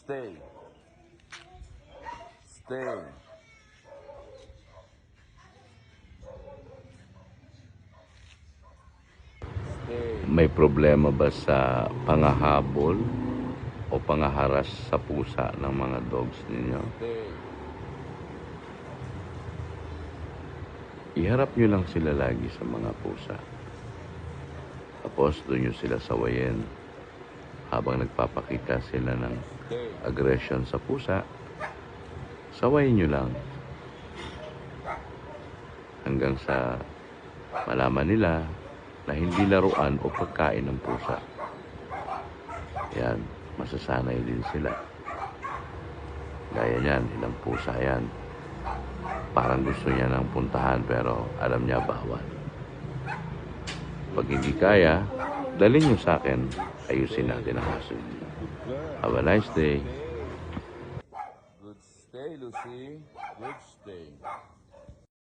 Stay. Stay. Stay. May problema ba sa pangahabol o pangaharas sa pusa ng mga dogs ninyo? Stay. Iharap nyo lang sila lagi sa mga pusa. Tapos doon nyo sila sawayin habang nagpapakita sila ng Stay. aggression sa pusa. Sawayin nyo lang hanggang sa malaman nila na hindi laruan o pagkain ng pusa. Yan, masasanay din sila. Gaya niyan, ilang pusa yan. Parang gusto niya nang puntahan pero alam niya bawal. Pag hindi kaya, dalhin niyo sa akin, ayusin natin ang kaso. Have a nice day. Good stay, Lucy. Good stay.